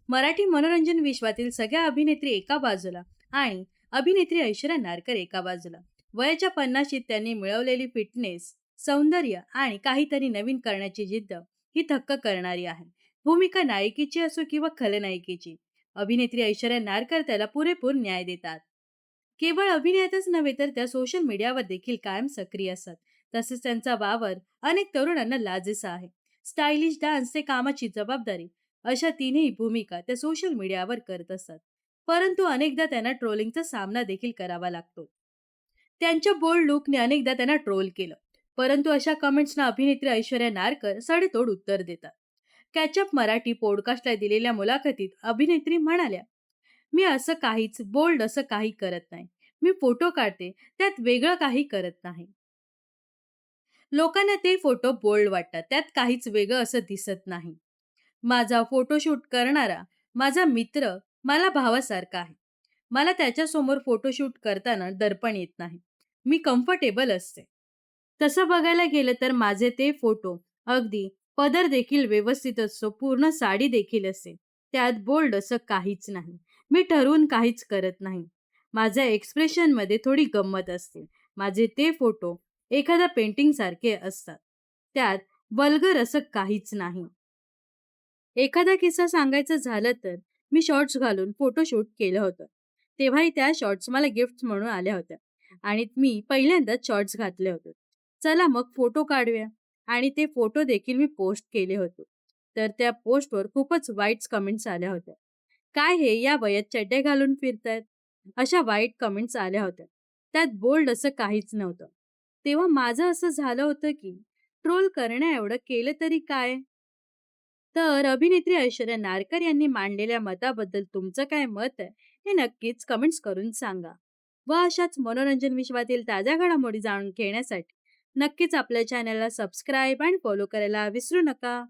मराठी मनोरंजन विश्वातील सगळ्या अभिनेत्री एका बाजूला आणि अभिनेत्री ऐश्वर्या नारकर एका बाजूला. वयाच्या 50शीत त्यांनी मिळवलेली फिटनेस, सौंदर्य आणि काहीतरी नवीन करण्याची जिद्द ही थक्क करणारी आहे. भूमिका नायिकेची असो किंवा खलनायिकेची, अभिनेत्री ऐश्वर्या नारकर त्याला पुरेपूर न्याय देतात. केवळ अभिनयातच नव्हे तर त्या सोशल मीडियावर देखील कायम सक्रिय असतात. तसेच त्यांचा वावर अनेक तरुणांना लाजेसा आहे. स्टायलिश डान्स ते कामाची जबाबदारी अशा तीनही भूमिका त्या सोशल मीडियावर करत असतात. परंतु अनेकदा त्यांना ट्रोलिंगचा सामना देखील करावा लागतो. त्यांच्या बोल्ड लुकने अनेकदा त्यांना ट्रोल केलं. परंतु अशा कमेंट्सना अभिनेत्री ऐश्वर्या नारकर सडेतोड उत्तर देतात. कॅचअप मराठी पॉडकास्टला दिलेल्या मुलाखतीत अभिनेत्री म्हणाल्या, "मी असं काहीच बोल्ड असं काही करत नाही. मी फोटो काढते, त्यात वेगळं काही करत नाही. लोकांना ते फोटो बोल्ड वाटतात. त्यात काहीच वेगळं असं दिसत नाही. माझा फोटोशूट करणारा माझा मित्र मला भावासारखा आहे. मला त्याच्यासमोर फोटोशूट करताना दडपण येत नाही. मी कम्फर्टेबल असते." तसं बघायला गेलं तर माझे ते फोटो अगदी पदर देखील व्यवस्थित असतो, पूर्ण साडी देखील असते. त्यात बोल्ड असं काहीच नाही. मी ठरवून काहीच करत नाही. माझ्या एक्सप्रेशनमध्ये थोडी गंमत असते. माझे ते फोटो एखाद्या पेंटिंगसारखे असतात. त्यात वल्गर असं काहीच नाही. एखादा किस्सा सांगायचं झालं तर मी शॉर्ट्स घालून फोटोशूट केलं होतं. तेव्हाही त्या शॉर्ट्स मला गिफ्ट म्हणून आल्या होत्या आणि मी पहिल्यांदाच शॉर्ट्स घातले होते. चला मग फोटो काढूया आणि ते फोटो देखील मी पोस्ट केले होते. तर त्या पोस्टवर खूपच वाईट कमेंट्स आल्या होत्या. "काय हे या वयात चड्ड्या घालून फिरतायत?" अशा वाईट कमेंट्स आल्या होत्या. त्यात बोल्ड असं काहीच नव्हतं. तेव्हा माझं असं झालं होतं की ट्रोल करण्याएवढं केलं तरी काय? तर अभिनेत्री ऐश्वर्या नारकर यांनी मांडलेल्या मताबद्दल तुमचं काय मत आहे हे नक्कीच कमेंट्स करून सांगा. व अशाच मनोरंजन विश्वातील ताज्या घडामोडी जाणून घेण्यासाठी नक्कीच आपल्या चॅनलला सबस्क्राईब आणि फॉलो करायला विसरू नका.